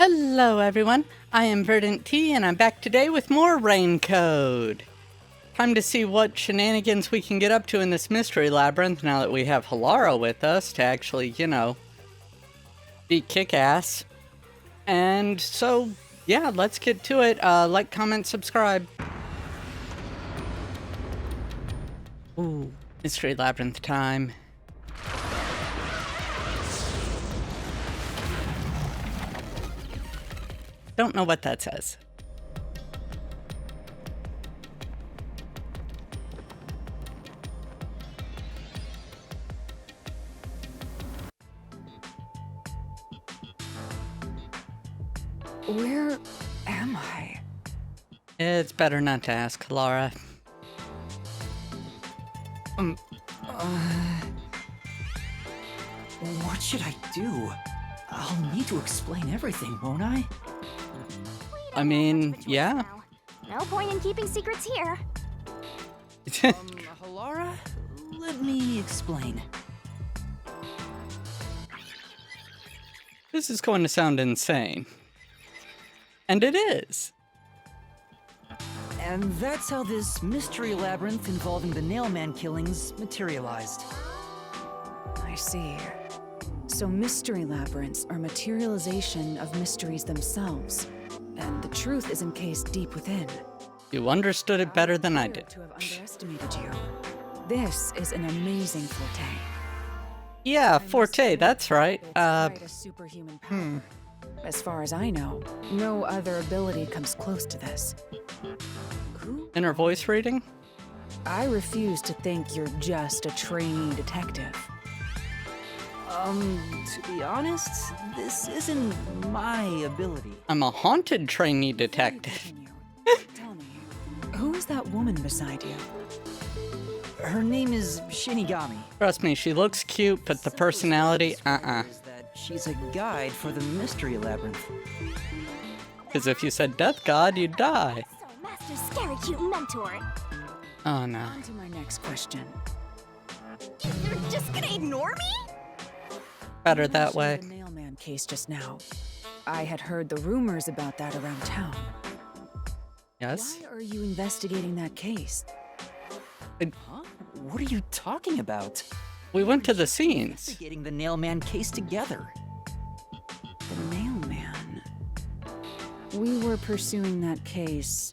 Hello everyone, I am VerdantTea and I'm back today with more Rain Code. Time to see what shenanigans we can get up to in this mystery labyrinth now that we have Halara with us to actually, be kick-ass. And so, yeah, let's get to it. Like, comment, subscribe. Ooh, mystery labyrinth time. Don't know what that says. Where am I? It's better not to ask, Halara. What should I do? I'll need to explain everything, won't I? I mean, yeah. No point in keeping secrets here. Halara? Let me explain. This is going to sound insane. And it is. And that's how this mystery labyrinth involving the Nailman killings materialized. I see. So mystery labyrinths are materialization of mysteries themselves, and the truth is encased deep within. You understood it better than I did. To have underestimated you. This is an amazing forte. Yeah, forte, that's right. A superhuman power. As far as I know, no other ability comes close to this. Who? Inner voice reading? I refuse to think you're just a trainee detective. To be honest, this isn't my ability. I'm a haunted trainee detective. Tell me, who is that woman beside you? Her name is Shinigami. Trust me, she looks cute, but the personality, Is that she's a guide for the mystery labyrinth. Because if you said death god, you'd die. So, Master's scary cute mentor. Oh no. On to my next question. You're just gonna ignore me? Better that way. The Nailman case just now. I had heard the rumors about that around town. Yes? Why are you investigating that case? Huh? What are you talking about? We went to the scenes. Investigating the Nailman case together. The Nailman. We were pursuing that case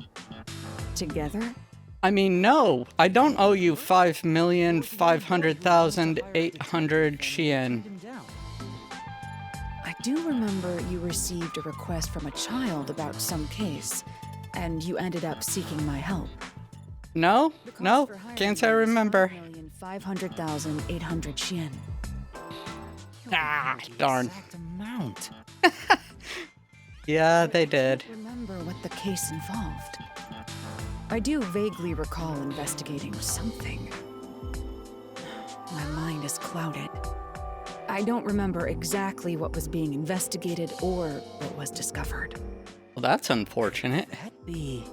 together? I mean, no, I don't owe you 5,500,800 Shien. I do remember you received a request from a child about some case, and you ended up seeking my help. No, can't say I remember. 500,800 Shien. Ah, darn. Exact amount. Yeah, they did. Remember what the case involved. I do vaguely recall investigating something. My mind is clouded. I don't remember exactly what was being investigated or what was discovered. Well, that's unfortunate. That'd be...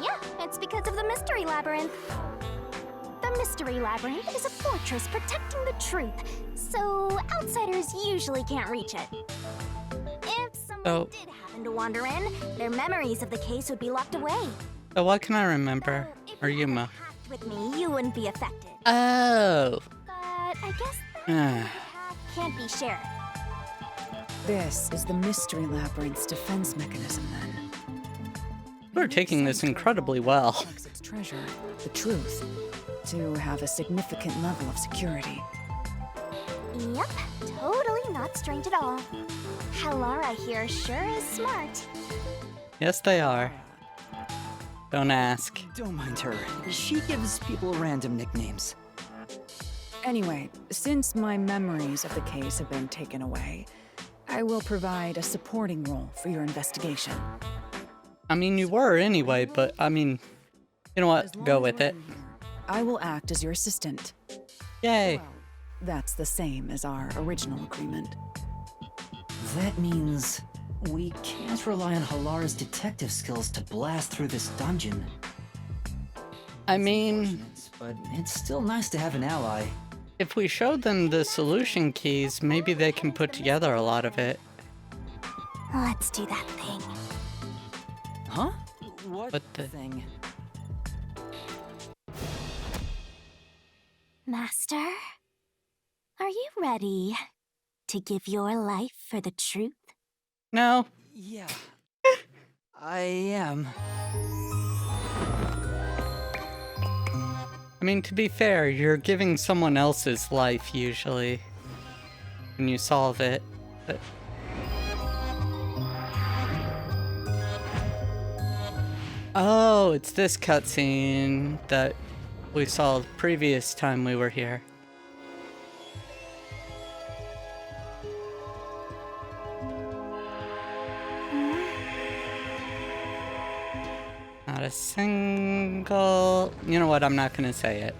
Yeah, it's because of the Mystery Labyrinth. The Mystery Labyrinth is a fortress protecting the truth, so outsiders usually can't reach it. If someone did happen to wander in, their memories of the case would be locked away. So what can I remember? If Or you Yuma? hacked with me, you wouldn't be affected. Oh. But I guess that can't be shared. This is the Mystery Labyrinth's defense mechanism, then. We're taking this incredibly well. Protects its treasure, the truth, to have a significant level of security. Yep, totally not strange at all. Halara here sure is smart. Yes, they are. Don't ask. Don't mind her. She gives people random nicknames. Anyway, since my memories of the case have been taken away, I will provide a supporting role for your investigation. I mean, you were anyway, but I mean, you know what? As long Go as with we're it. in here, I will act as your assistant. Yay. Well, that's the same as our original agreement. That means we can't rely on Halara's detective skills to blast through this dungeon. I mean, But it's still nice to have an ally. if we showed them the solution keys, maybe they can put together a lot of it. Let's do that thing. Huh? What What the- thing? Master, are you ready to give your life for the truth? No. Yeah. I am. I mean, to be fair, you're giving someone else's life usually when you solve it. But... Oh, it's this cutscene that we saw the previous time we were here. Not a single... You know what? I'm not gonna say it.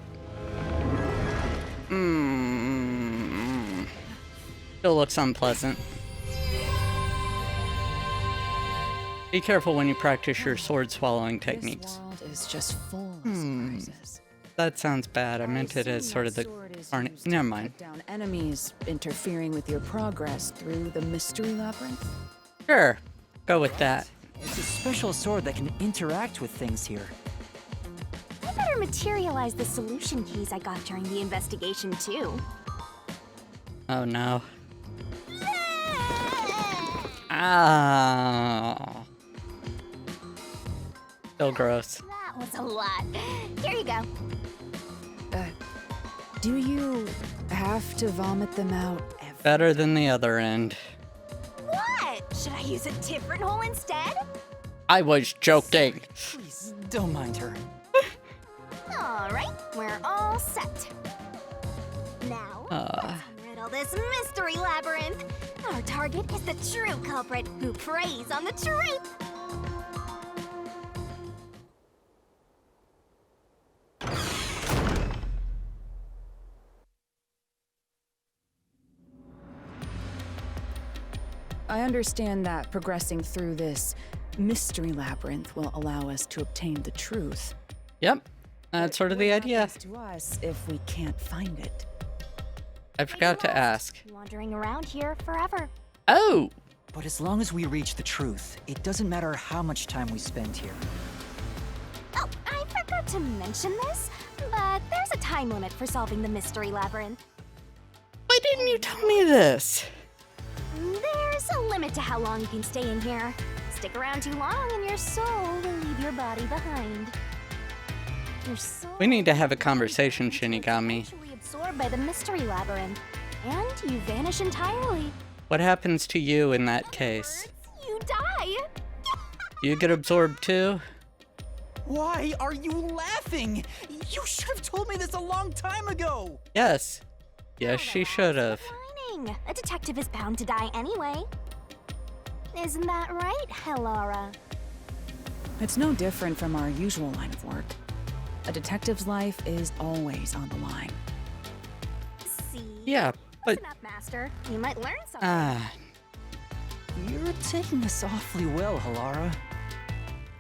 Still looks unpleasant. Be careful when you practice your sword swallowing techniques. This world is just full of surprises. That sounds bad. I meant it as sort of the... Never mind. Down enemies interfering with your progress through the mystery labyrinth. Sure. Go with that. It's a special sword that can interact with things here. I better materialize the solution keys I got during the investigation, too. Oh no. Ah. Still gross. That was a lot. Here you go. Do you have to vomit them out every Better than the other end. What? Should I use a different hole instead? I was joking. Please, don't mind her. All right, we're all set. Now, let's unriddle this mystery labyrinth. Our target is the true culprit who preys on the truth. I understand that progressing through this mystery labyrinth will allow us to obtain the truth. Yep. That's sort of the What idea. happens to us if we can't find it? I forgot to ask. Wandering around here forever. Oh! But as long as we reach the truth, it doesn't matter how much time we spend here. Oh, I forgot to mention this, but there's a time limit for solving the mystery labyrinth. Why didn't you tell me this? There's a limit to how long you can stay in here. Stick around too long and your soul will leave your body behind. Your soul We need to have a conversation, Shinigami. is eventually absorbed by the mystery labyrinth, and you vanish entirely. What happens to you in that case? You die. You get absorbed too? Why are you laughing? You should have told me this a long time ago! Yes. Yes, she should have. Whining. A detective is bound to die anyway. Isn't that right, Halara? It's no different from our usual line of work. A detective's life is always on the line. See? Yeah, but... Listen up, Master. You might learn something. You're taking this awfully well, Halara.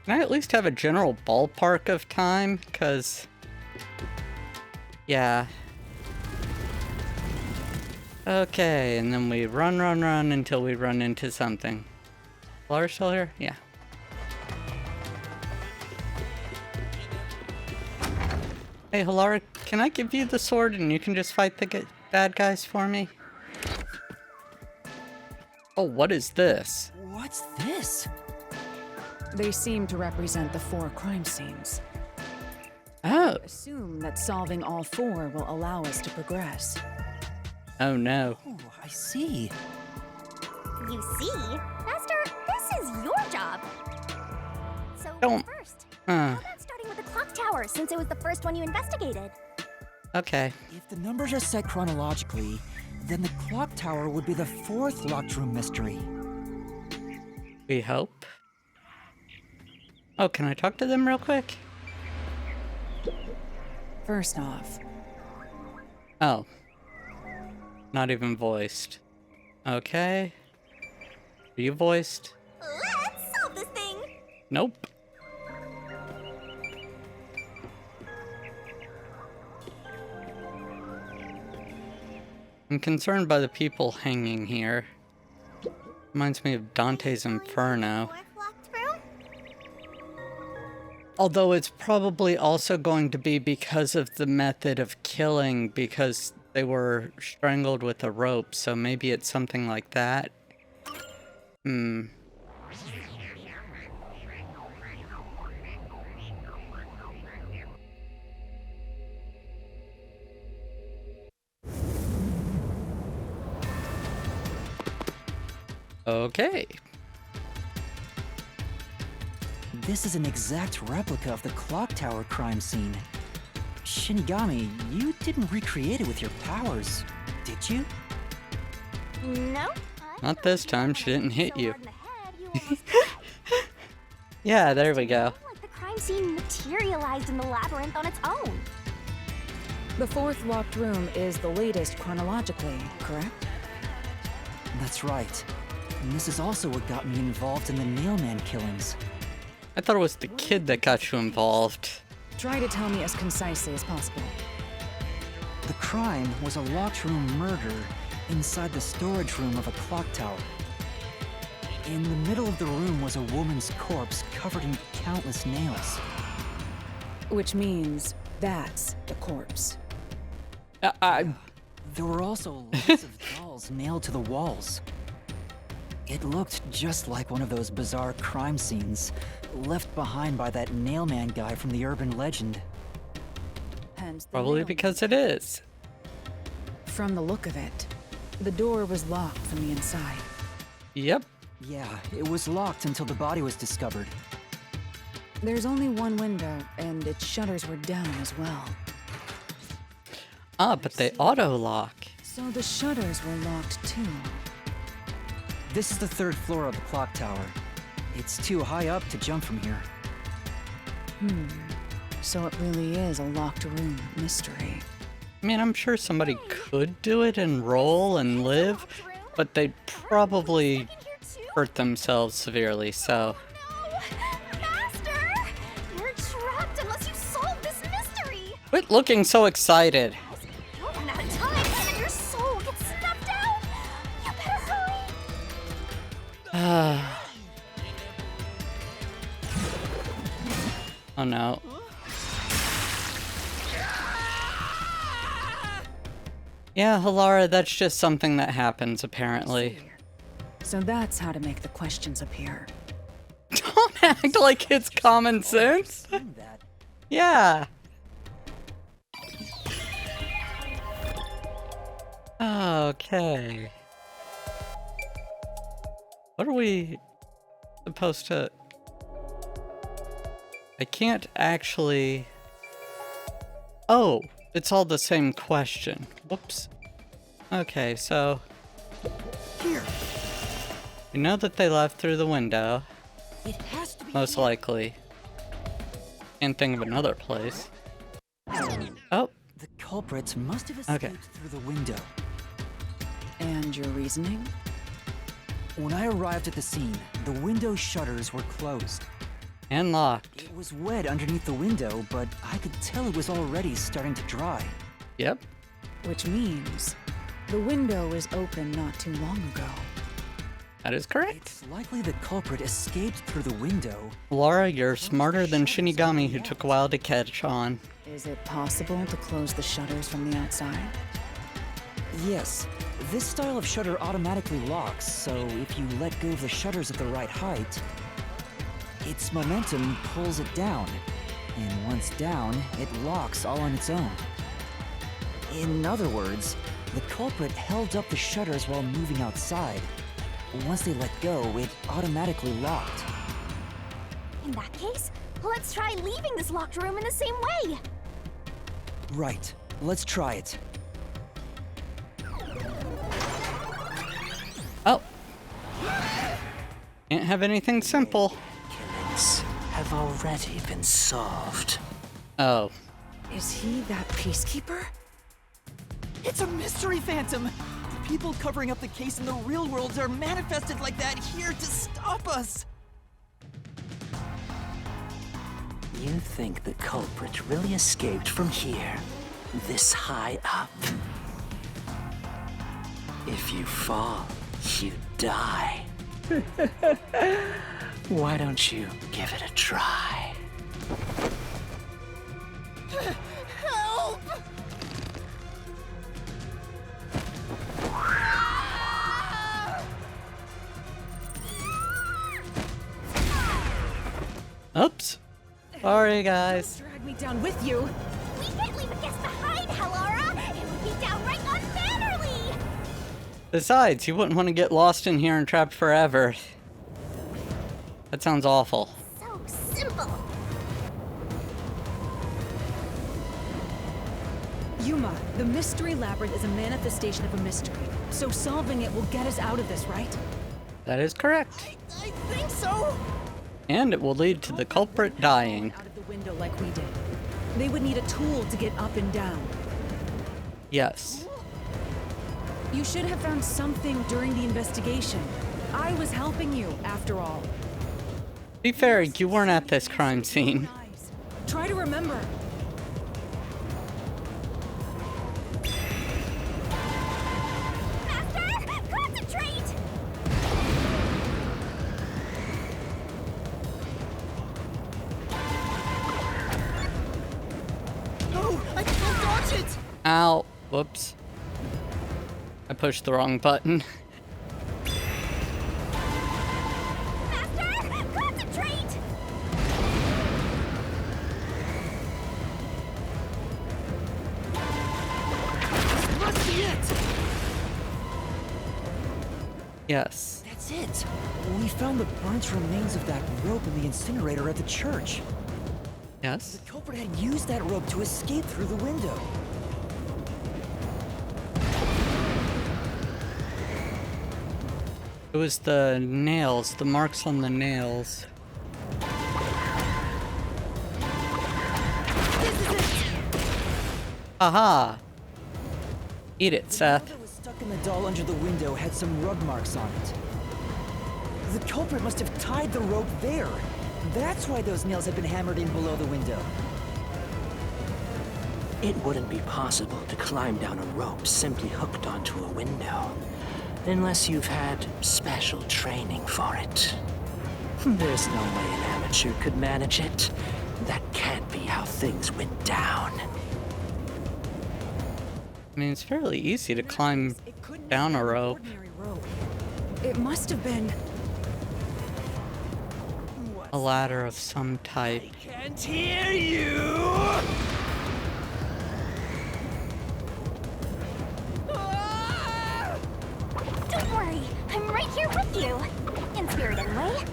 Can I at least have a general ballpark of time? Because... Yeah. Okay, and then we run until we run into something. Halara still here? Yeah. Hey, Halara, can I give you the sword and you can just fight the bad guys for me? Oh, what is this? What's this? They seem to represent the 4 crime scenes. Oh. Assume that solving all 4 will allow us to progress. Oh no. Oh, I see. You see? Master, this is your job. So, Don't- first, how about starting with the clock tower, since it was the first one you investigated? Okay. If the numbers are set chronologically, then the clock tower would be the 4th locked room mystery. We hope. Oh, can I talk to them real quick? First off, Oh. Not even voiced. Okay. Are you voiced? Let's solve this thing! Nope. I'm concerned by the people hanging here. Reminds me of Dante's Inferno. Fourth locked room? Although it's probably also going to be because of the method of killing, because they were strangled with a rope, so maybe it's something like that. Okay. This is an exact replica of the clock tower crime scene. Shinigami, you didn't recreate it with your powers, did you? No. Not this time, she didn't hit So you. hard in the head, you almost Yeah, there we go. like the crime scene materialized in the labyrinth on its own. The fourth locked room is the latest chronologically, correct? That's right. And this is also what got me involved in the Nailman killings. I thought it was the kid that got you involved. Try to tell me as concisely as possible. The crime was a locked room murder inside the storage room of a clock tower. In the middle of the room was a woman's corpse covered in countless nails. Which means that's the corpse. There were also lots of dolls nailed to the walls. It looked just like one of those bizarre crime scenes left behind by that Nailman guy from the urban legend. Hence the Probably nail. because it is. From the look of it, the door was locked from the inside. Yep. Yeah, it was locked until the body was discovered. There's only one window, and its shutters were down as well. Ah, but they auto-lock. So the shutters were locked too. This is the third floor of the clock tower. It's too high up to jump from here. So it really is a locked room mystery. I mean, I'm sure somebody could do it and roll and live, but they'd probably hurt themselves severely, so... No! Master! You're trapped unless you solve this mystery! Quit looking so excited. You'll run out of time and your soul gets snuffed out! You better hurry! Oh no. Yeah, Halara, that's just something that happens, apparently. So that's how to make the questions appear. Don't act like it's common sense. Seen that. Yeah. Okay. What are we supposed to... I can't actually... Oh, it's all the same question. Whoops. Okay, so... Here. We know that they left through the window, It has to be. most likely. Can't think of another place. Oh, The culprit must have escaped Okay. through the window. And your reasoning? When I arrived at the scene, the window shutters were closed. and locked. It was wet underneath the window, but I could tell it was already starting to dry. Yep. Which means the window was open not too long ago. That is correct. It's likely the culprit escaped through the window. Laura, you're smarter than Shinigami, who took a while to catch on. Is it possible to close the shutters from the outside? Yes, this style of shutter automatically locks, so if you let go of the shutters at the right height, its momentum pulls it down. And once down, it locks all on its own. In other words, the culprit held up the shutters while moving outside. Once they let go, it automatically locked. In that case, let's try leaving this locked room in the same way. Right, let's try it. Oh. Can't have anything simple. Killings have already been solved. Oh. Is he that peacekeeper? It's a mystery phantom! The people covering up the case in the real world are manifested like that here to stop us! You think the culprit really escaped from here, this high up? If you fall, you die. Why don't you give it a try? Help! Oops. Sorry, guys. Drag me down with you. We can't leave a guest behind, Halara! It would be downright unmannerly! Besides, you wouldn't want to get lost in here and trapped forever. That sounds awful. So simple. Yuma, the mystery labyrinth is a manifestation of a mystery. So solving it will get us out of this, right? That is correct. I think so. And it will lead to the culprit dying. Out of the window like we did. They would need a tool to get up and down. Yes. You should have found something during the investigation. I was helping you, after all. Be fair, you weren't at this crime scene. Try to remember. Master, concentrate! No, I can't dodge it. Ow. Whoops. I pushed the wrong button. Master, concentrate! This must be it. Yes. That's it! We found the burnt remains of that rope in the incinerator at the church. Yes. The culprit had used that rope to escape through the window. It was the nails, the marks on the nails. Aha! Eat it, Seth. Whoever was stuck in the doll under the window had some rub marks on it. The culprit must have tied the rope there. That's why those nails had been hammered in below the window. It wouldn't be possible to climb down a rope simply hooked onto a window, unless you've had special training for it. There's no way an amateur could manage it. That can't be how things went down. I mean, it's fairly easy to climb It couldn't down have a been an rope. ordinary rope. It must have been. A ladder of some type. Can't hear you. Ah! Don't worry, I'm right here with you. In spirit, anyway.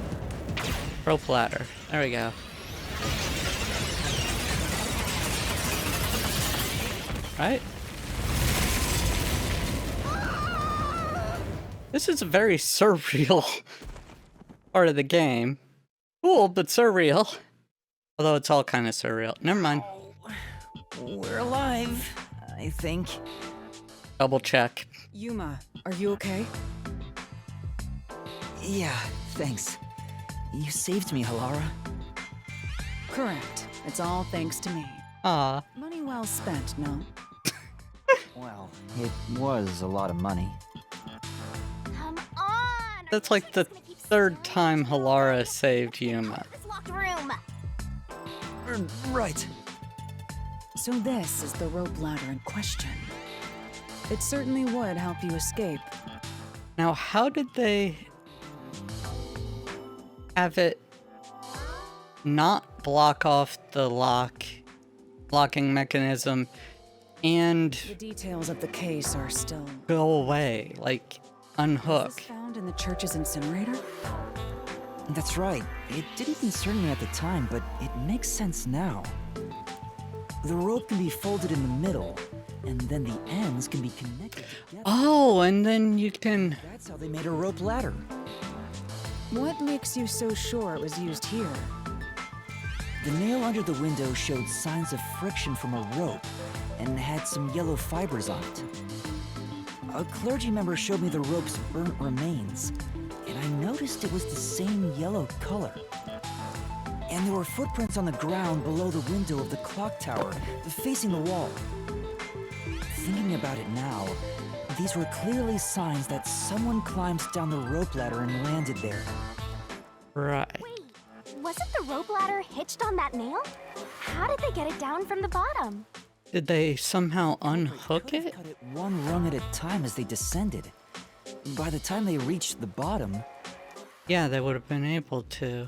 Rope ladder. There we go. Right? This is a very surreal part of the game. Cool, but surreal. Although it's all kind of surreal. Never mind. We're alive, I think. Double check. Yuma, are you okay? Yeah, thanks. You saved me, Halara. Correct. It's all thanks to me. Ah, Money well spent, no? Well, it was a lot of money. Come on! that's like the third time Halara saved Yuma. This locked room. Right. So this is the rope ladder in question. It certainly would help you escape. Now, how did they have it not block off the locking mechanism and The details of the case are still... go away, like Was unhook? this found in the church's incinerator? That's right. It didn't concern me at the time, but it makes sense now. The rope can be folded in the middle, and then the ends can be connected together. Oh, and then you can... That's how they made a rope ladder. What makes you so sure it was used here? The nail under the window showed signs of friction from a rope, and had some yellow fibers on it. A clergy member showed me the rope's burnt remains, and I noticed it was the same yellow color. And there were footprints on the ground below the window of the clock tower, facing the wall. Thinking about it now, These were clearly signs that someone climbed down the rope ladder and landed there. Right. Wait, wasn't the rope ladder hitched on that nail? How did they get it down from the bottom? Did they somehow unhook it? Cut it one rung at a time as they descended. By the time they reached the bottom, Yeah, they would have been able to.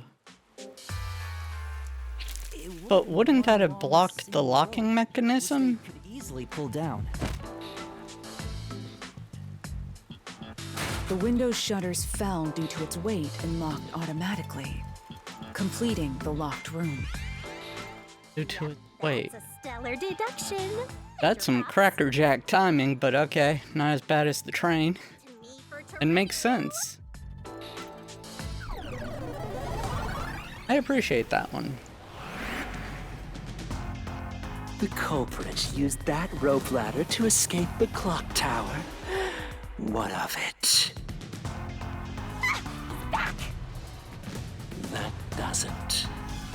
But wouldn't that have blocked the locking mechanism? could easily pull down. The window's shutters fell due to its weight and locked automatically, completing the locked room. Due to it. Wait, That's a stellar deduction. that's some crackerjack timing, but okay, not as bad as the train. It makes sense. I appreciate that one. The culprit used that rope ladder to escape the clock tower. What of it? Back! That doesn't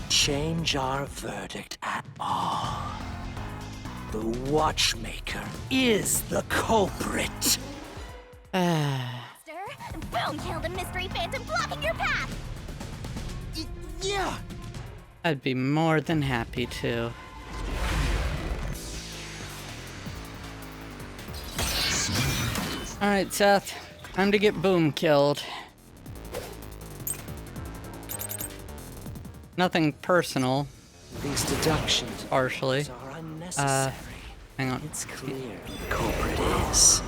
change our verdict at all. The watchmaker is the culprit. Sir, boom! Kill the mystery phantom blocking your path! Yeah! I'd be more than happy to. Alright, Seth. Time to get Boom killed. Nothing personal, These deductions partially. are unnecessary. Hang on. It's clear the culprit is.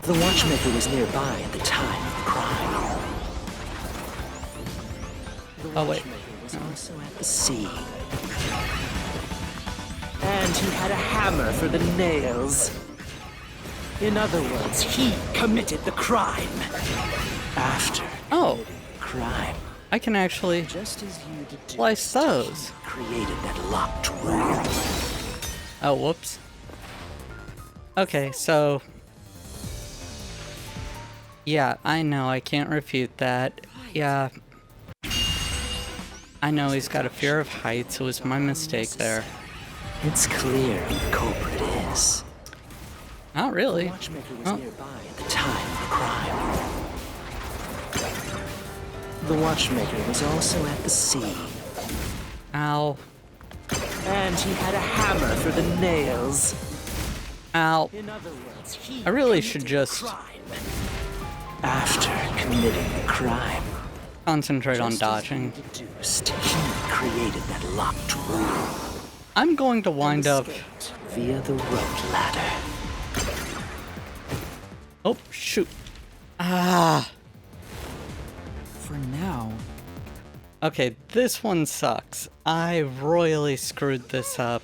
The watchmaker was nearby at the time of the crime. The Oh, wait. watchmaker was also at the scene. And he had a hammer for the nails. In other words, he committed the crime. After Oh, the crime, I can actually just as you deduced, slice those. he created that locked room. Oh, whoops. Okay, so... Yeah, I know, I can't refute that. Yeah. I know he's got a fear of heights, it was my mistake there. It's clear who the culprit is. Not really. The watchmaker was Oh. nearby at the time of the crime. The watchmaker was also at the scene. Ow. And he had a hammer for the nails. Ow. In other words, he I really committed should the just crime. After committing the crime, concentrate on just as dodging. you deduced, he created that locked room. I'm going to wind up... Escaped via the rope ladder. Oh, shoot. Ah. For now, Okay, this one sucks. I royally screwed this up.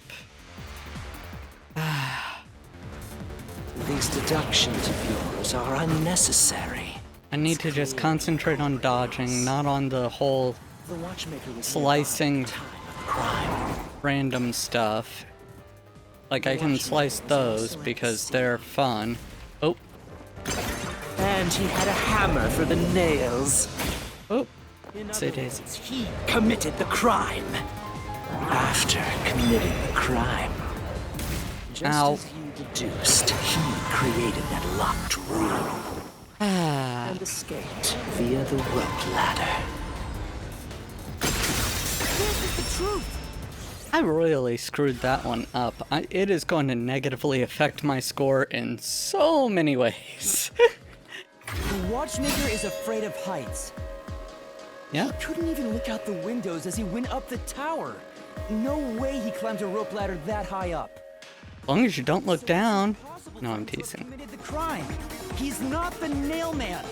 These deductions of yours are unnecessary. I need to just concentrate on dodging, not on the whole The watchmaker was slicing nearby at the time of the crime. random stuff. Like, I can slice those because they're fun. Oh, And he had a hammer for the nails. oh. In Say other days. words, he committed the crime. After committing the crime, just Ow. as you deduced, he created that locked room Ah. and escaped via the rope ladder. This is the truth! I royally screwed that one up. It is going to negatively affect my score in so many ways. the watchmaker is afraid of heights. Yeah. Couldn't even look out the windows as he went up the tower. No way he climbed a rope ladder that high up. As long as you don't look down. Impossible No, I'm for him to have teasing. committed the crime. He's not the nail man.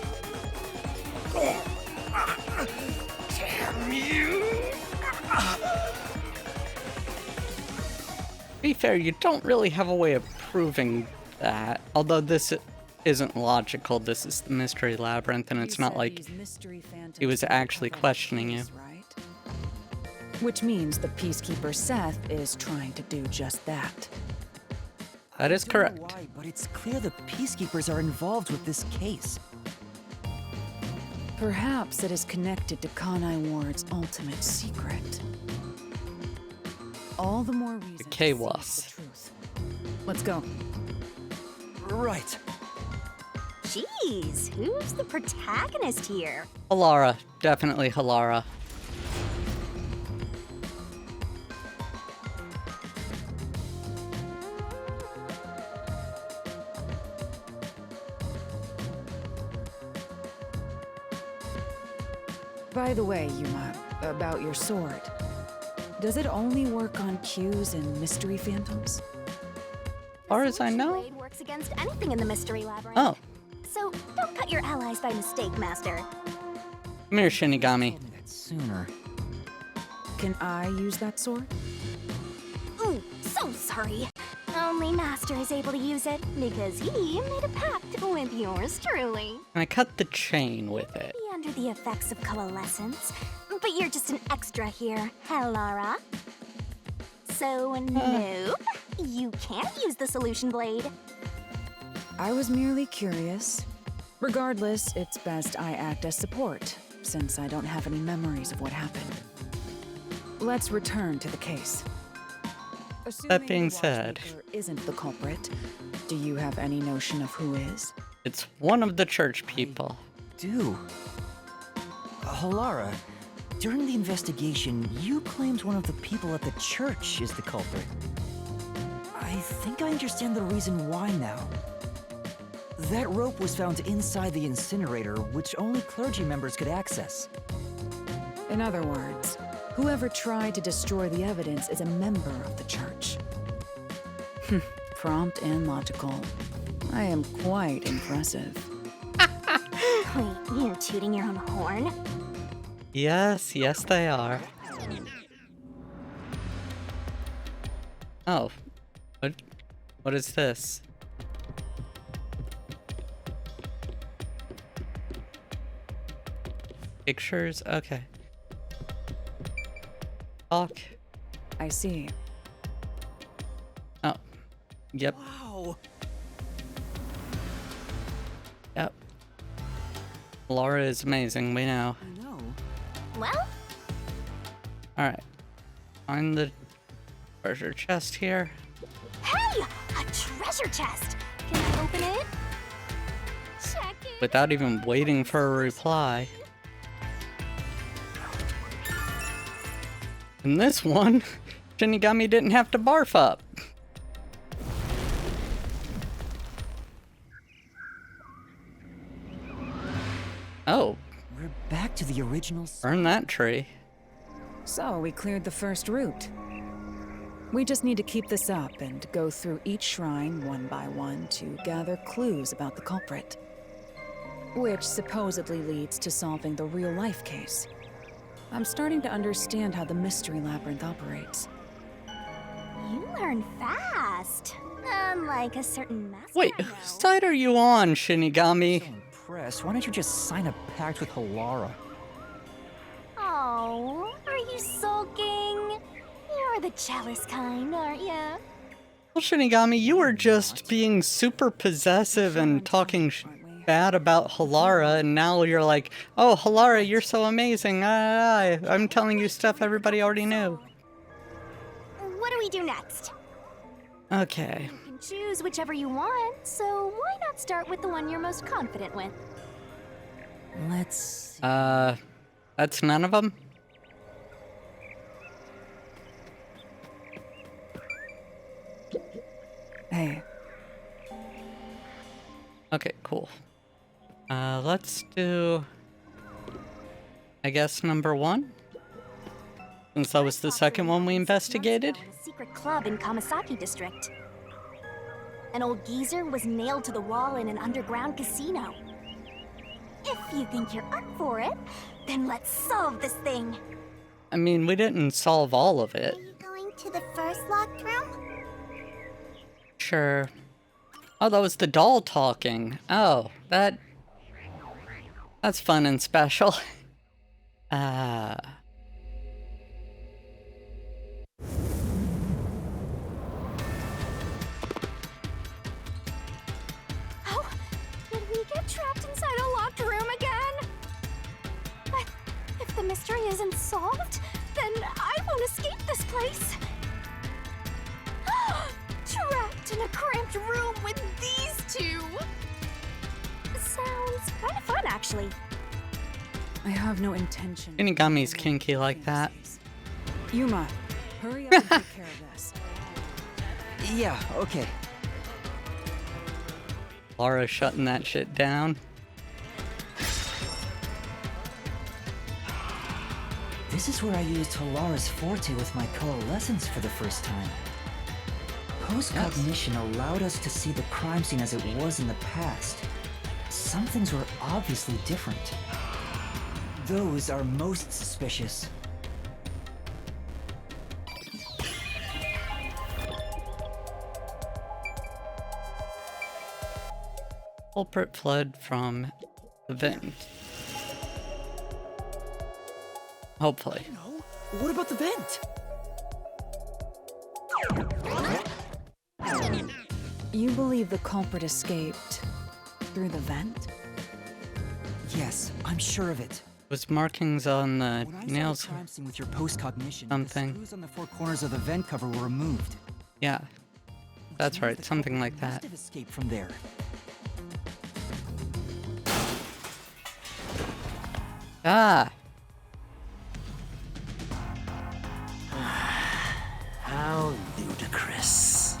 To be fair, you don't really have a way of proving that. Although this isn't logical. This is the mystery labyrinth, and it's not like he was actually questioning you. Right? Which means the Peacekeeper Seth is trying to do just that. That is I don't know correct. why, but it's clear the peacekeepers are involved with this case. Perhaps it is connected to Kanai Ward's ultimate secret. All the more reason to K-Was. seize the truth. Let's go. Right. Jeez, who's the protagonist here? Halara. Definitely Halara. By the way, Yuma, about your sword. Does it only work on cues and mystery phantoms? As far as I know. Blade works against anything in the Mystery Labyrinth. Oh. So don't cut your allies by mistake, Master. Come here, Shinigami. Told me that sooner. Can I use that sword? Ooh, so sorry. Only Master is able to use it because he made a pact with yours truly. And I cut the chain with it. Be under the effects of coalescence, but you're just an extra here, Halara. So, nope, you can't use the solution blade. I was merely curious. Regardless, it's best I act as support, since I don't have any memories of what happened. Let's return to the case. That being Assuming the said, watchmaker isn't the culprit, do you have any notion of who is? it's one of the church people. Do. Halara, during the investigation, you claimed one of the people at the church is the culprit. I think I understand the reason why now. That rope was found inside the incinerator, which only clergy members could access. In other words, whoever tried to destroy the evidence is a member of the church. Prompt and logical. I am quite impressive. Wait, you're tooting your own horn? Yes, yes they are. Oh. What is this? Pictures? Okay. Talk. I see. Oh. Yep. Wow. Yep. Laura is amazing, we know. I know. Well, Alright. Find the treasure chest here. hey! A treasure chest! Can I open it? Check it. Without even waiting for a reply. In this one, Shinigami didn't have to barf up. Oh, We're back to the original. burn that tree. So, we cleared the first route. We just need to keep this up and go through each shrine one by one to gather clues about the culprit. Which supposedly leads to solving the real-life case. I'm starting to understand how the Mystery Labyrinth operates. You learn fast. Unlike a certain master. Wait, I know. whose side are you on, Shinigami? So impressed. Why don't you just sign a pact with Halara? Oh, are you sulking? You're the jealous kind, aren't ya? Well, Shinigami, you were just being super possessive and talking bad about Halara, and now you're like, oh, Halara, you're so amazing. I'm telling you stuff everybody already knew. What do we do next? Okay. You can choose whichever you want, so why not start with the one you're most confident with? Let's. That's none of them? Hey, Okay, cool. Let's do, I guess, number one? Since that was the second one we investigated? A secret club in Kamasaki district. An old geezer was nailed to the wall in an underground casino. If you think you're up for it, then let's solve this thing. I mean, we didn't solve all of it. Are you going to the first locked room? Sure. Oh, that was the doll talking. Oh, that's fun and special. Oh, did we get trapped inside a locked room again? But if the mystery isn't solved, then I won't escape this place. Trapped in a cramped room with these two. Sounds kind of fun, actually. I have no intention. Shinigami's kinky like that. Yuma, hurry up and take care of this. Yeah, okay. Laura shutting that shit down. This is where I used Halara's forte with my coalescence for the first time. Post-cognition allowed us to see the crime scene as it was in the past. Some things were obviously different. Those are most suspicious. Culprit fled from the vent. Hopefully. No? What about the vent? You believe the culprit escaped through the vent? Yes, I'm sure of it. Was markings on the When I nails? saw the crime scene with your post-cognition, Something. the screws on the four corners of the vent cover were removed. Yeah, that's Which means right. the Something culprit like that. must have escaped from there. Ah, How ludicrous.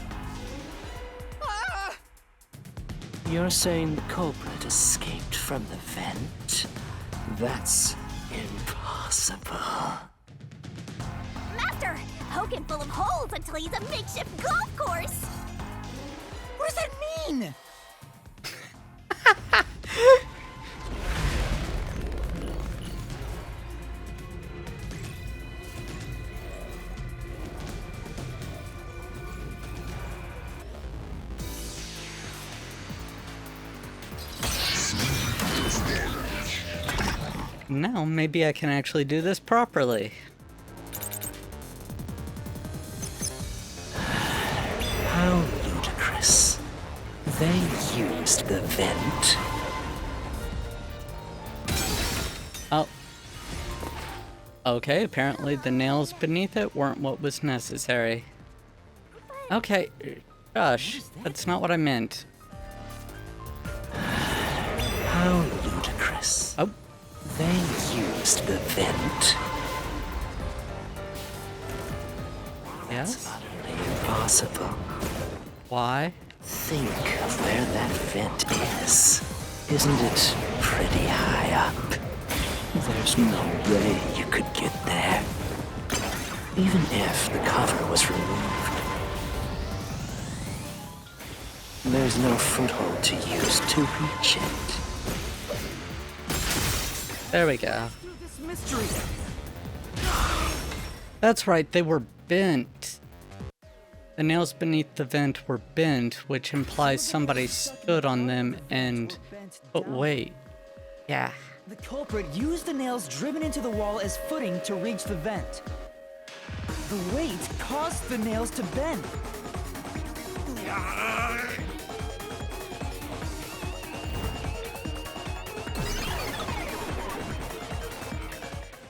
You're saying the culprit escaped from the vent? That's impossible. Master, Hogan full of holes until he's a makeshift golf course. What does that mean? now maybe I can actually do this properly. How ludicrous. They used the vent. Oh. Okay, apparently the nails beneath it weren't what was necessary. Okay, gosh, that's not what I meant. How ludicrous. Oh, They used the vent. yes? Utterly impossible. Why? Think of where that vent is. Isn't it pretty high up? There's no way you could get there. Even if the cover was removed. There's no foothold to use to reach it. There we go. Through this mystery. That's right, they were bent. The nails beneath the vent were bent, which implies somebody stood on them and... But wait. Yeah. The culprit used the nails driven into the wall as footing to reach the vent. The weight caused the nails to bend.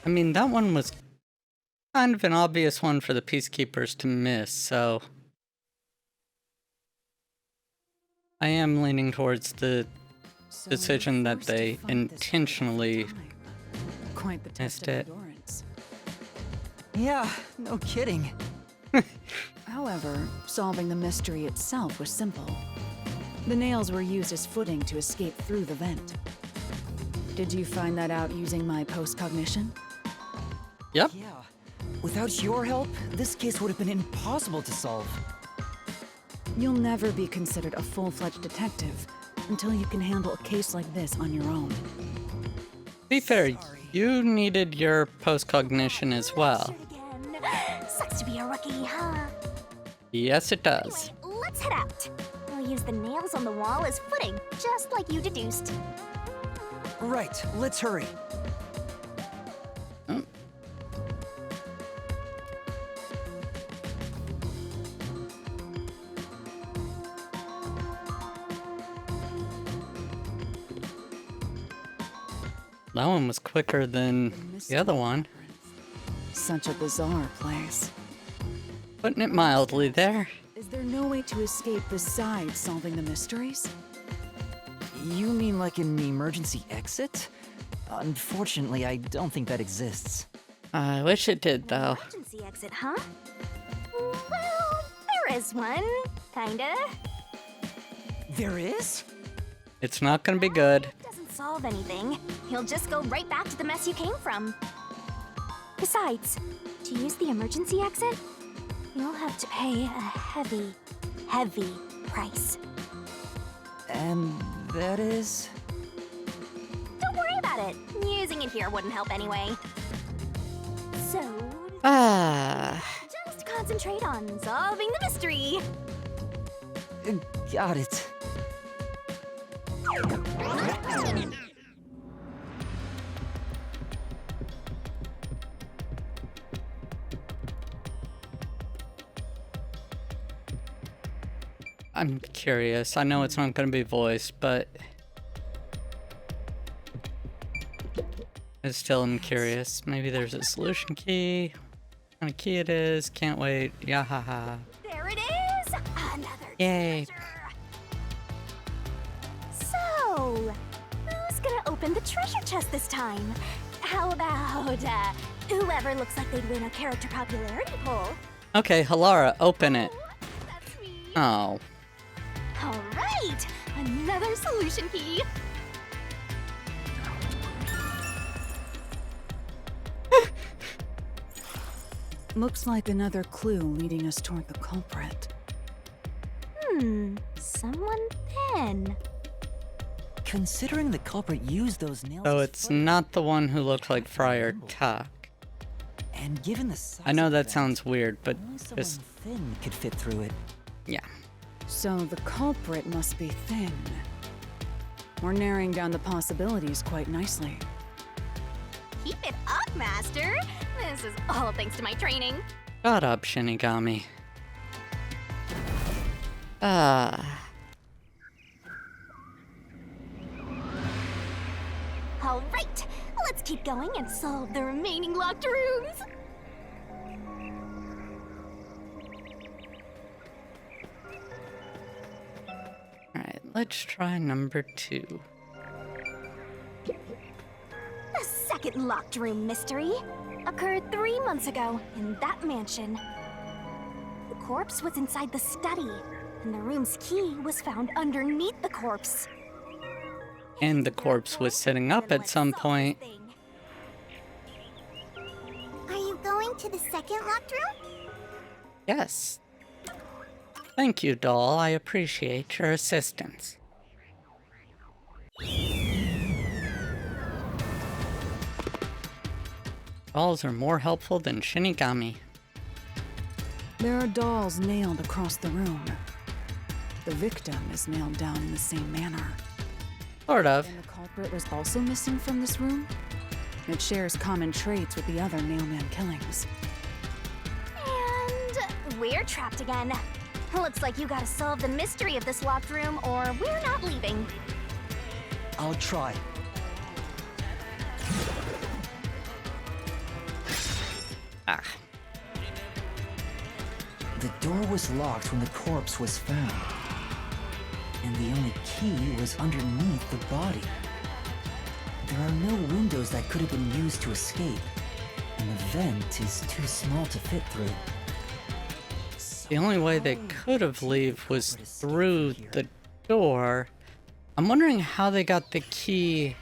I mean, that one was kind of an obvious one for the Peacekeepers to miss, so... I am leaning towards the decision that they intentionally Quite the test missed of it. endurance. Yeah, no kidding. However, solving the mystery itself was simple. The nails were used as footing to escape through the vent. Did you find that out using my post-cognition? Yep. Yeah. Without your help, this case would have been impossible to solve. You'll never be considered a full-fledged detective until you can handle a case like this on your own. Be fair, you needed your post-cognition as well. Again. Sucks to be a rookie, huh? Yes, it does. Anyway, let's head out. We'll use the nails on the wall as footing, just like you deduced. Right, let's hurry. Oh. That one was quicker than the other one. Such a bizarre place. Putting it mildly there. Is there no way to escape besides solving the mysteries? You mean like an emergency exit? Unfortunately, I don't think that exists. I wish it did, though. Emergency exit, huh? Well, there is one, kinda. There is? It's not gonna be good. Doesn't solve anything. You'll just go right back to the mess you came from. Besides, to use the emergency exit, you'll have to pay a heavy, heavy price. And that is? Don't worry about it. Using it here wouldn't help anyway. So, just concentrate on solving the mystery. Got it. I'm curious. I know it's not gonna be voiced, but I still am curious. Maybe there's a solution key. What kind of key it is? Can't wait. Yahaha. There it is! Another Yay. treasure! So, who's gonna open the treasure chest this time? How about, whoever looks like they'd win a character popularity poll? Okay, Halara, open it. That's me. Oh. Alright! Another solution key! Looks like another clue leading us toward the culprit. Someone thin. Considering the culprit used those nails. So as it's foot- not the one who looked like Friar Tuck. And given the size I know of that the sounds weird, but only someone just, thin could fit through it. yeah. So the culprit must be thin. We're narrowing down the possibilities quite nicely. Keep it up, Master! This is all thanks to my training. Shut up, Shinigami. Alright, let's keep going and solve the remaining locked rooms! Alright, let's try number 2. The second locked room mystery occurred 3 months ago in that mansion. The corpse was inside the study, and the room's key was found underneath the corpse. And the corpse was sitting up at some point. Are you going to the second locked room? Yes. Thank you, doll. I appreciate your assistance. Dolls are more helpful than Shinigami. There are dolls nailed across the room. The victim is nailed down in the same manner. Sort of. And the culprit was also missing from this room? It shares common traits with the other nailman killings. And we're trapped again. Looks like you gotta solve the mystery of this locked room, or we're not leaving. I'll try. Ah. The door was locked when the corpse was found. And the only key was underneath the body. There are no windows that could have been used to escape. And the vent is too small to fit through. The only way they could have leave was through the door. I'm wondering how they got the key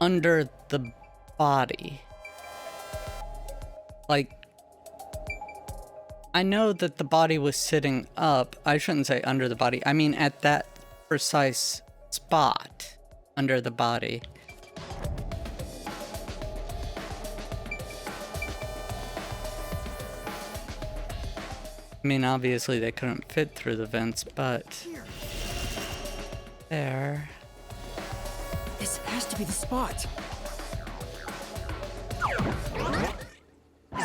under the body. Like, I know that the body was sitting up. I shouldn't say under the body. I mean at that precise spot under the body. I mean, obviously they couldn't fit through the vents, but there. This has to be the spot.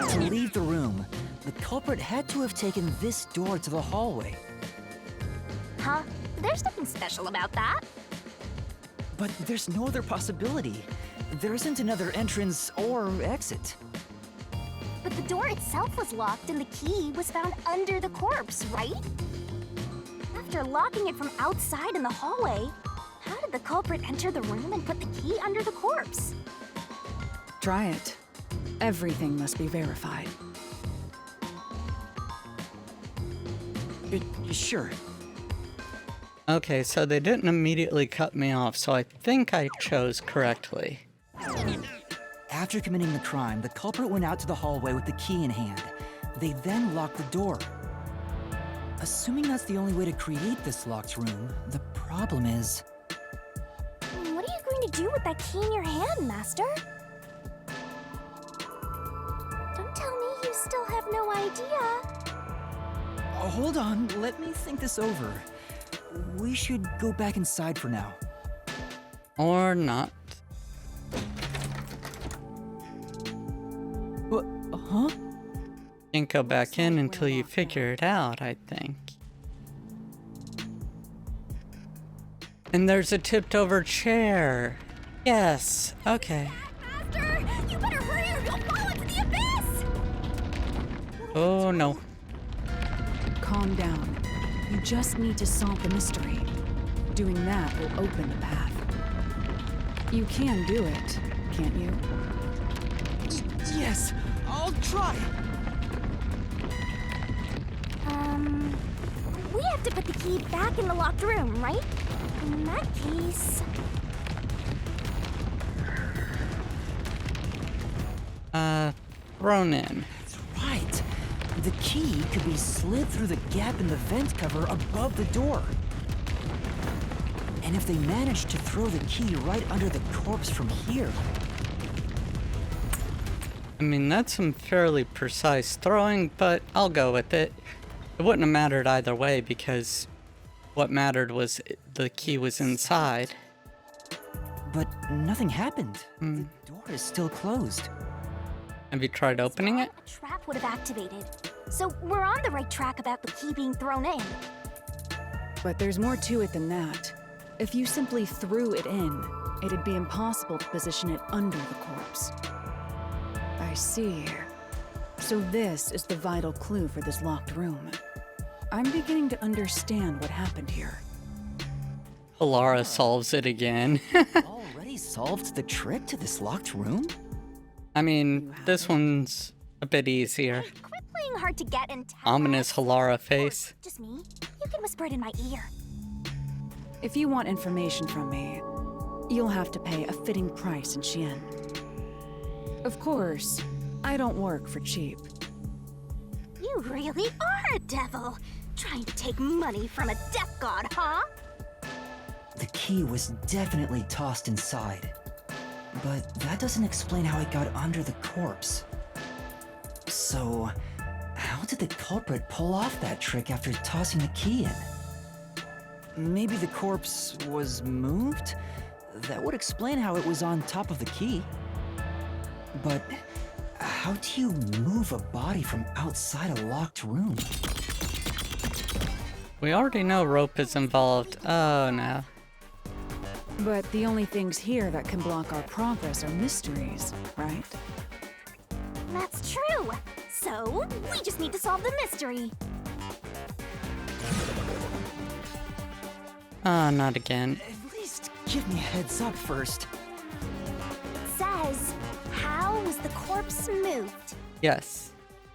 To leave the room, the culprit had to have taken this door to the hallway. Huh? There's nothing special about that. But there's no other possibility. There isn't another entrance or exit. But the door itself was locked and the key was found under the corpse, right? After locking it from outside in the hallway, How did the culprit enter the room and put the key under the corpse? Try it. Everything must be verified. Sure. Okay, so they didn't immediately cut me off, so I think I chose correctly. After committing the crime, the culprit went out to the hallway with the key in hand. They then locked the door. Assuming that's the only way to create this locked room, the problem is... What are you going to do with that key in your hand, Master? Don't tell me you still have no idea. Hold on, let me think this over. We should go back inside for now. Or not. What? Huh? Can't go back in until you figure it out, I think. And there's a tipped over chair. Yes, okay. Master, you better hurry or you'll fall into the abyss! Oh no. Calm down. You just need to solve the mystery. Doing that will open the path. You can do it, can't you? Yes, I'll try. We have to put the key back in the locked room, right? In that case... Thrown in. That's right. The key could be slid through the gap in the vent cover above the door. And if they managed to throw the key right under the corpse from here... I mean, that's some fairly precise throwing, but I'll go with it. It wouldn't have mattered either way because what mattered was the key was inside. But nothing happened. The door is still closed. Have you tried opening it? A trap would have activated. So we're on the right track about the key being thrown in. But there's more to it than that. If you simply threw it in, it'd be impossible to position it under the corpse. I see. So this is the vital clue for this locked room. I'm beginning to understand what happened here. Halara solves it again. Already solved the trick to this locked room? I mean, this one's a bit easier. Quit playing hard to get and tell Ominous us. Halara face. Just me. You can whisper it in my ear. If you want information from me, you'll have to pay a fitting price in Xian. Of course, I don't work for cheap. You really are a devil. Trying to take money from a death god, huh? The key was definitely tossed inside. But that doesn't explain how it got under the corpse. So, how did the culprit pull off that trick after tossing the key in? Maybe the corpse was moved? That would explain how it was on top of the key. But how do you move a body from outside a locked room? We already know rope is involved. Oh no. But the only things here that can block our progress are mysteries, right? That's true. So, we just need to solve the mystery. Ah, not again. At least give me a heads up first. It says, how was the corpse moved? Yes,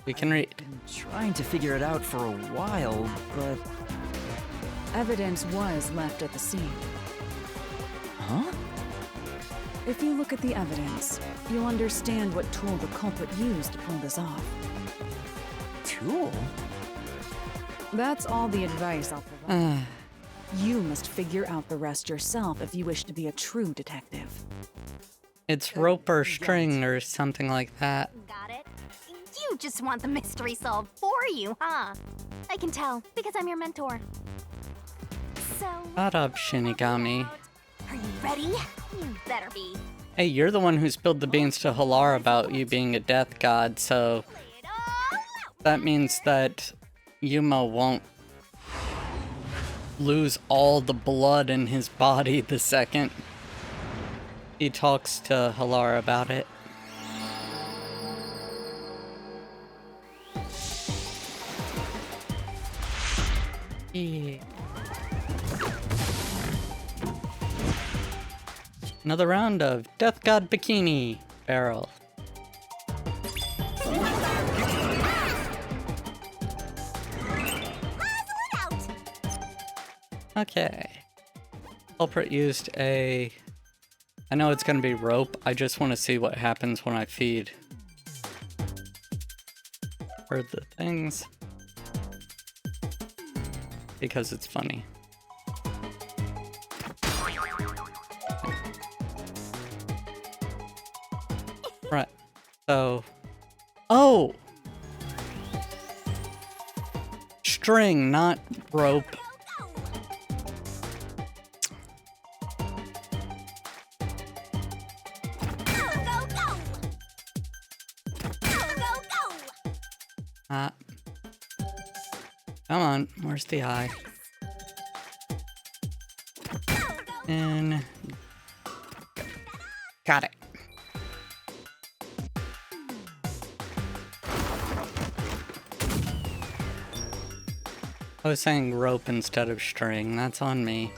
we can read. Been trying to figure it out for a while, but... Evidence was left at the scene. Huh? If you look at the evidence, you'll understand what tool the culprit used to pull this off. Tool? That's all the advice I'll provide. You must figure out the rest yourself if you wish to be a true detective. It's rope or string or something like that. Got it? You just want the mystery solved for you, huh? I can tell, because I'm your mentor. So... Shut up, Shinigami. Are you ready? You better be. Hey, you're the one who spilled the beans to Halara about you being a death god, so Lay it all out. that means that Yuma won't lose all the blood in his body the second he talks to Halara about it. Yeah. Another round of Death God Bikini Barrel. Okay. Culprit used a... I know it's gonna be rope. I just want to see what happens when I feed her the things. Because it's funny. Right. So... Oh! String, not rope. Come on, where's the eye? And... Got it. I was saying rope instead of string. That's on me.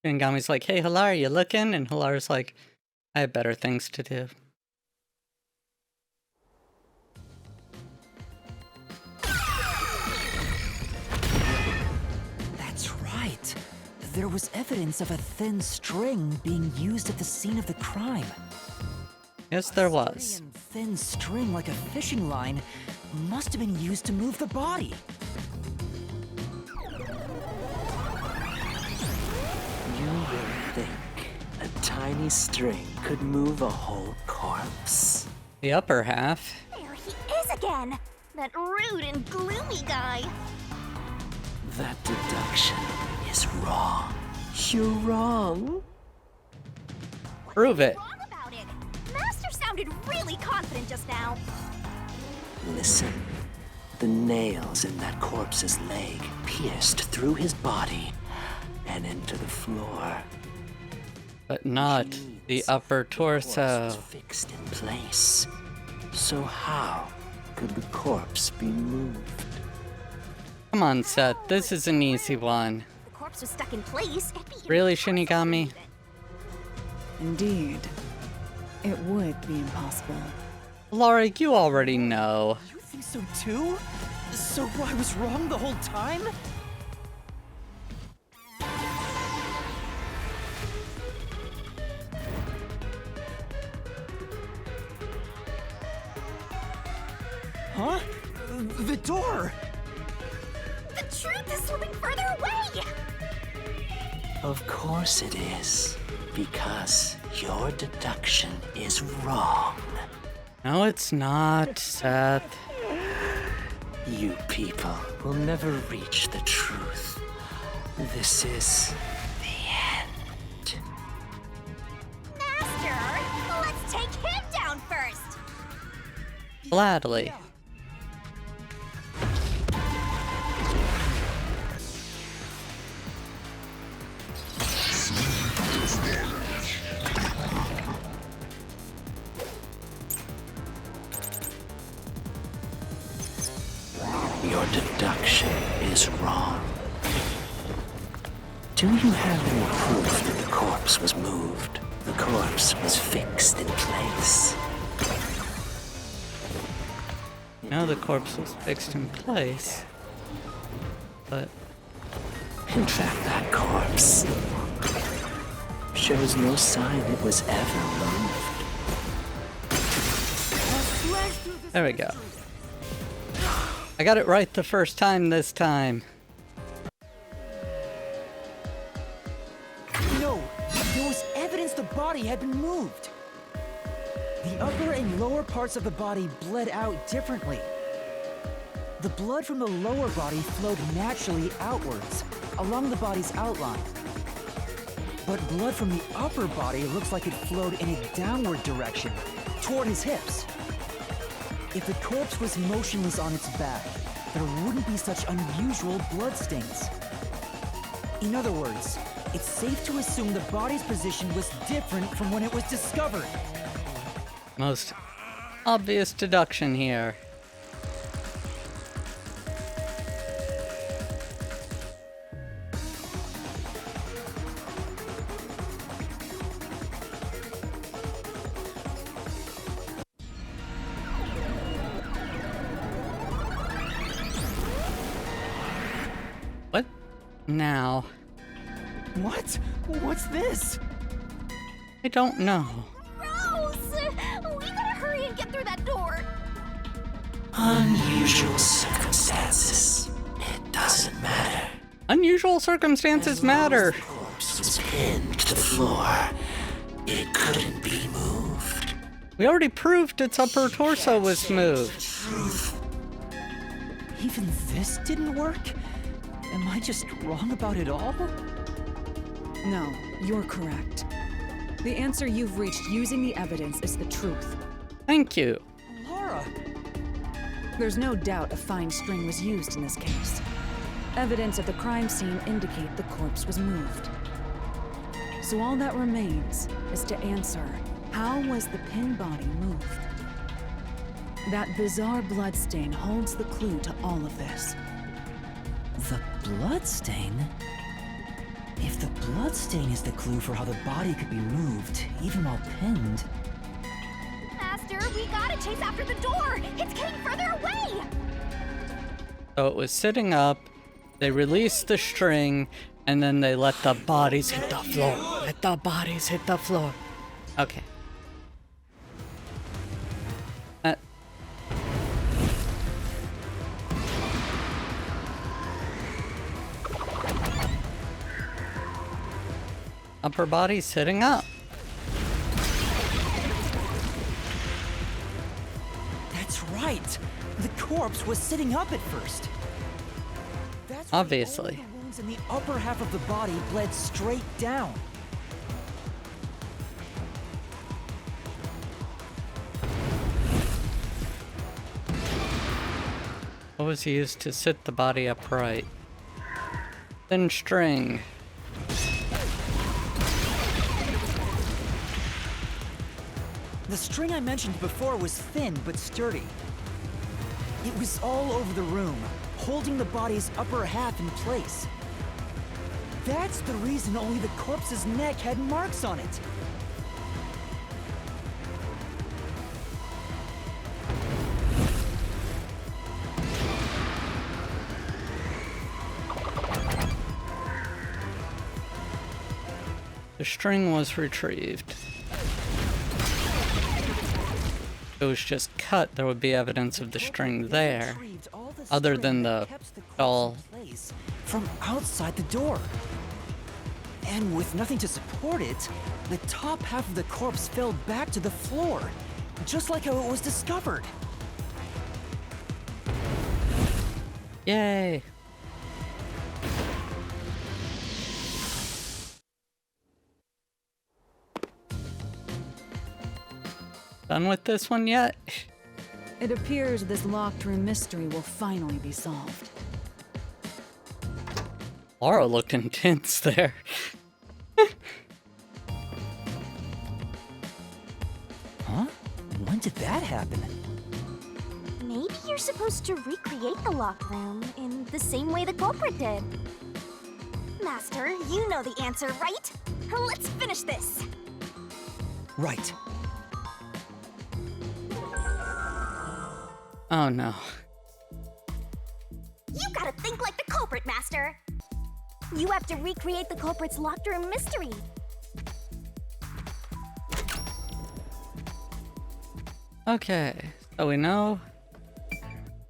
And Gami's like, hey, Halara, you looking? And Halara's like, I have better things to do. That's right. There was evidence of a thin string being used at the scene of the crime. Yes, there was. A thin string like a fishing line must have been used to move the body. You really think a tiny string could move a whole corpse? The upper half. There he is again! That rude and gloomy guy! That deduction is wrong. You're wrong. Prove it. Wrong about it! Master sounded really confident just now. Listen. The nails in that corpse's leg pierced through his body and into the floor. But not the upper torso. Was fixed in place. So how could the corpse be moved? Come on, Seth. This is an easy one. The corpse was stuck in place. It'd be Really, impossible to Shinigami? move it. Indeed. It would be impossible. Laura, you already know. You think so too? So I was wrong the whole time? Huh? The door! The truth is slipping further away! Of course it is. Because your deduction is wrong. No, it's not, Seth. You people will never reach the truth. This is the end. Master, let's take him down first! Gladly. Your deduction is wrong. Do you have any proof that the corpse was moved? The corpse was fixed in place. No, the corpse was fixed in place. But In fact, that corpse shows no sign it was ever moved. there we go. I got it right the first time this time. No, there was evidence the body had been moved. The upper and lower parts of the body bled out differently. The blood from the lower body flowed naturally outwards, along the body's outline. But blood from the upper body looks like it flowed in a downward direction, toward his hips. If the corpse was motionless on its back, there wouldn't be such unusual blood stains. In other words, it's safe to assume the body's position was different from when it was discovered. Most obvious deduction here. Now, What? What's this? I don't know. Gross! We gotta hurry and get through that door. Unusual circumstances. It doesn't matter. Unusual circumstances matter. The corpse was pinned to the floor. It couldn't be moved. We already proved its upper torso was moved. Even this didn't work? Am I just wrong about it all? No, you're correct. The answer you've reached using the evidence is the truth. Thank you. Laura! There's no doubt a fine string was used in this case. Evidence at the crime scene indicate the corpse was moved. So all that remains is to answer, how was the pinned body moved? That bizarre bloodstain holds the clue to all of this. The bloodstain? If the bloodstain is the clue for how the body could be moved, even while pinned... Master, we gotta chase after the door. It's getting further away. So it was sitting up, they released the string, and then they let the bodies hit the floor. Let the bodies hit the floor. Okay. Upper body sitting up. That's right! The corpse was sitting up at first. That's why Obviously. all the wounds in the upper half of the body bled straight down. What was used to sit the body upright? Thin string. The string I mentioned before was thin but sturdy. It was all over the room, holding the body's upper half in place. That's the reason only the corpse's neck had marks on it. The string was retrieved. If it was just cut, there would be evidence of the string there, Retrieved all the other string than that the kept the corpse doll. in place from outside the door. And with nothing to support it, the top half of the corpse fell back to the floor, just like how it was discovered. Yay! Done with this one yet? It appears this locked room mystery will finally be solved. Laura looked intense there. Huh? When did that happen? Maybe you're supposed to recreate the locked room in the same way the culprit did. Master, you know the answer, right? Let's finish this. Right. Oh no. You gotta think like the culprit, Master. You have to recreate the culprit's locked room mystery. Okay, so we know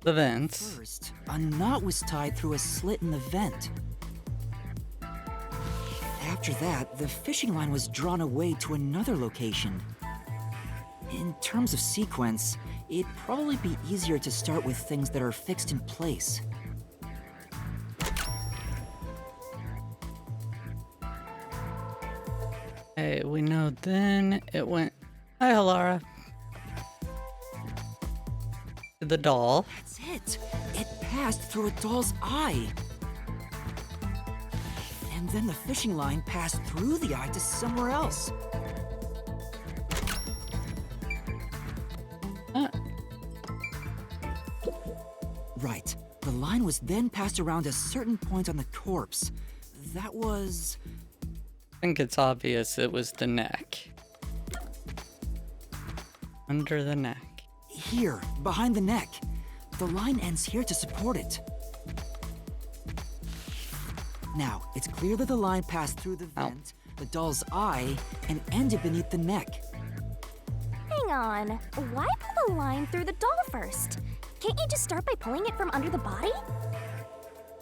the vents. First, a knot was tied through a slit in the vent. After that, the fishing line was drawn away to another location. In terms of sequence, it'd probably be easier to start with things that are fixed in place. Okay, we know then it went. Hi, Halara. To the doll. That's it! It passed through a doll's eye! And then the fishing line passed through the eye to somewhere else. Right. The line was then passed around a certain point on the corpse. That was... I think it's obvious it was the neck. Under the neck. here, behind the neck. The line ends here to support it. Now, it's clear that the line passed through the vent, the doll's eye, and ended beneath the neck. Hang on. Why pull the line through the doll first? Can't you just start by pulling it from under the body?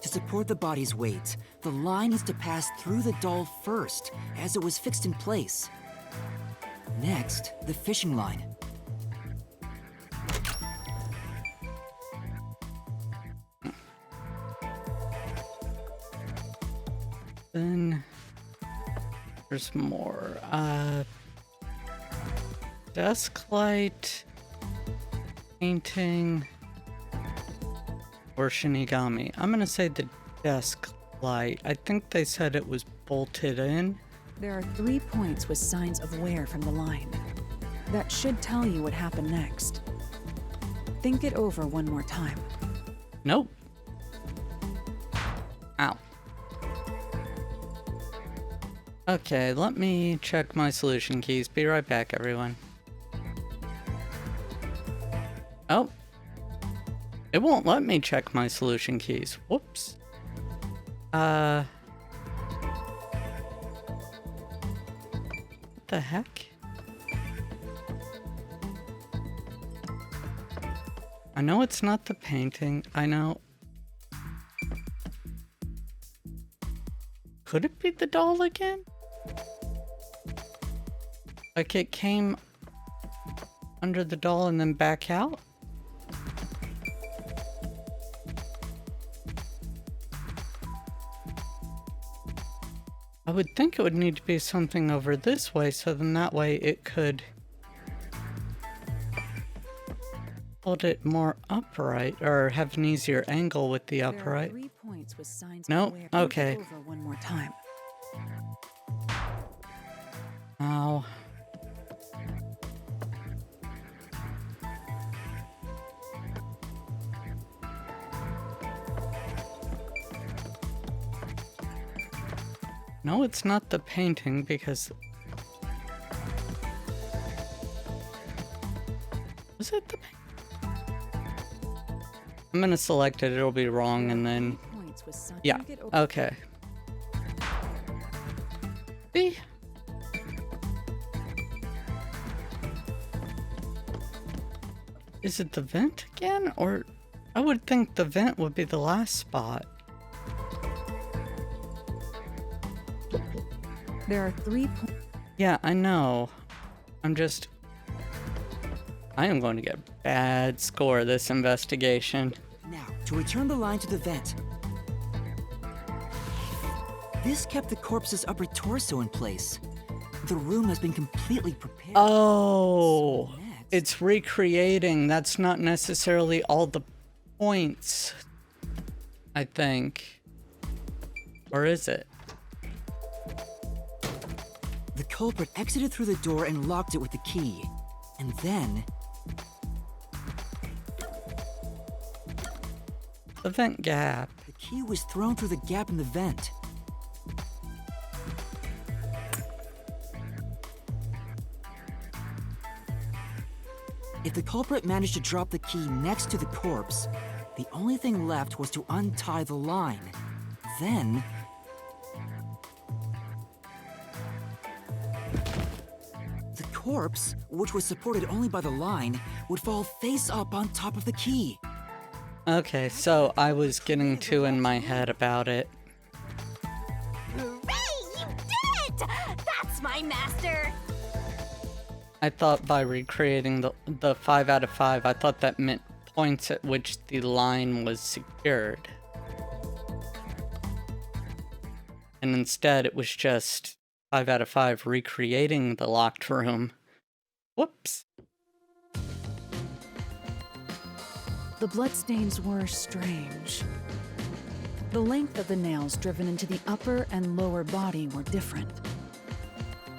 To support the body's weight, the line needs to pass through the doll first, as it was fixed in place. Next, the fishing line. Then there's more. Desk light, painting, or Shinigami. I'm gonna say the desk light. I think they said it was bolted in. There are 3 points with signs of wear from the line. That should tell you what happened next. Think it over one more time. Nope. Ow. Okay, let me check my solution keys. Be right back, everyone. Oh. It won't let me check my solution keys. Whoops. What the heck? I know it's not the painting. I know. Could it be the doll again? Like it came under the doll and then back out? I would think it would need to be something over this way, so then that way it could hold it more upright, or have an easier angle with the upright. There are 3 points with signs Nope, of wear. okay. Think it over one more time. Ow. No, it's not the painting because... Was it the painting? I'm gonna select it, it'll be wrong, and then... Points with signs. Yeah, Think it over. okay. See? Is it the vent again? Or I would think the vent would be the last spot. There are 3 points. Yeah, I know. I'm just... I am going to get a bad score this investigation. Now, to return the line to the vent. This kept the corpse's upper torso in place. The room has been completely prepared. Oh, So next- it's recreating. That's not necessarily all the points, I think. Or is it? The culprit exited through the door and locked it with the key. And then, The vent gap. the key was thrown through the gap in the vent. If the culprit managed to drop the key next to the corpse, the only thing left was to untie the line. Then, the corpse, which was supported only by the line, would fall face up on top of the key. Okay, so I was getting too in my head about it. Hooray! You did it! That's my master! I thought by recreating the 5 out of 5, I thought that meant points at which the line was secured. And instead it was just 5 out of 5 recreating the locked room. Whoops. The bloodstains were strange. The length of the nails driven into the upper and lower body were different.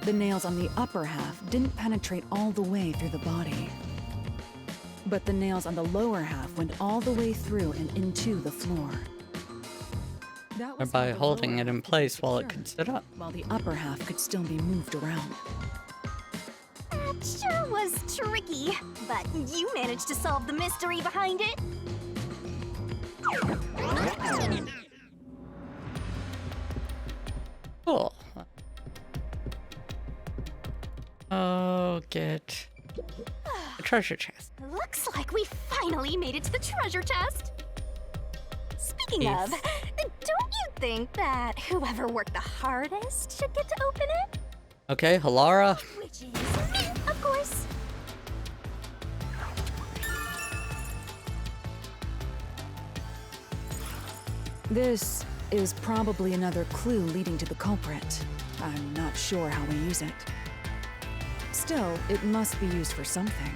The nails on the upper half didn't penetrate all the way through the body. But the nails on the lower half went all the way through and into the floor. That was Thereby how the holding lower it in half could be place while it secured, could sit up. while the upper half could still be moved around. That sure was tricky, but you managed to solve the mystery behind it. Cool. Oh, get the treasure chest. Looks like we finally made it to the treasure chest. Speaking of, don't you think that whoever worked the hardest should get to open it? Okay, Halara. Which is me, of course. This is probably another clue leading to the culprit. I'm not sure how we use it. Still, it must be used for something.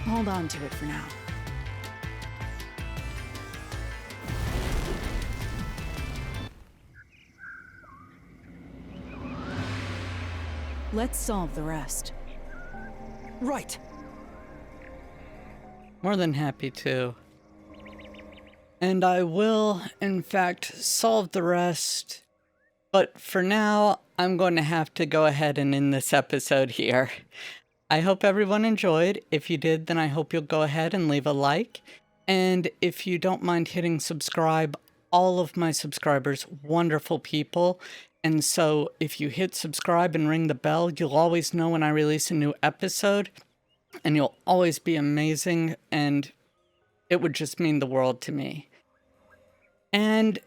Hold on to it for now. Let's solve the rest. Right. More than happy to. And I will, in fact, solve the rest. But for now, I'm going to have to go ahead and end this episode here. I hope everyone enjoyed. If you did, then I hope you'll go ahead and leave a like. And if you don't mind hitting subscribe, all of my subscribers, wonderful people. And so if you hit subscribe and ring the bell, you'll always know when I release a new episode. And you'll always be amazing. And it would just mean the world to me. And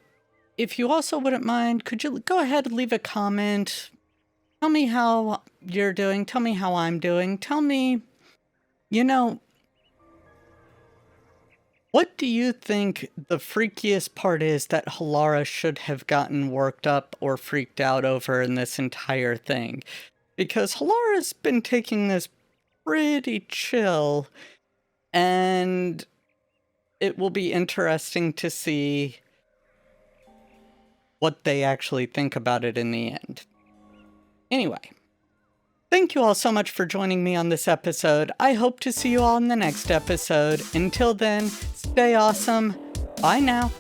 if you also wouldn't mind, could you go ahead and leave a comment? Tell me how you're doing. Tell me how I'm doing. Tell me, what do you think the freakiest part is that Halara should have gotten worked up or freaked out over in this entire thing? Because Halara's been taking this pretty chill, and it will be interesting to see what they actually think about it in the end. Anyway, thank you all so much for joining me on this episode. I hope to see you all in the next episode. Until then, stay awesome. Bye now.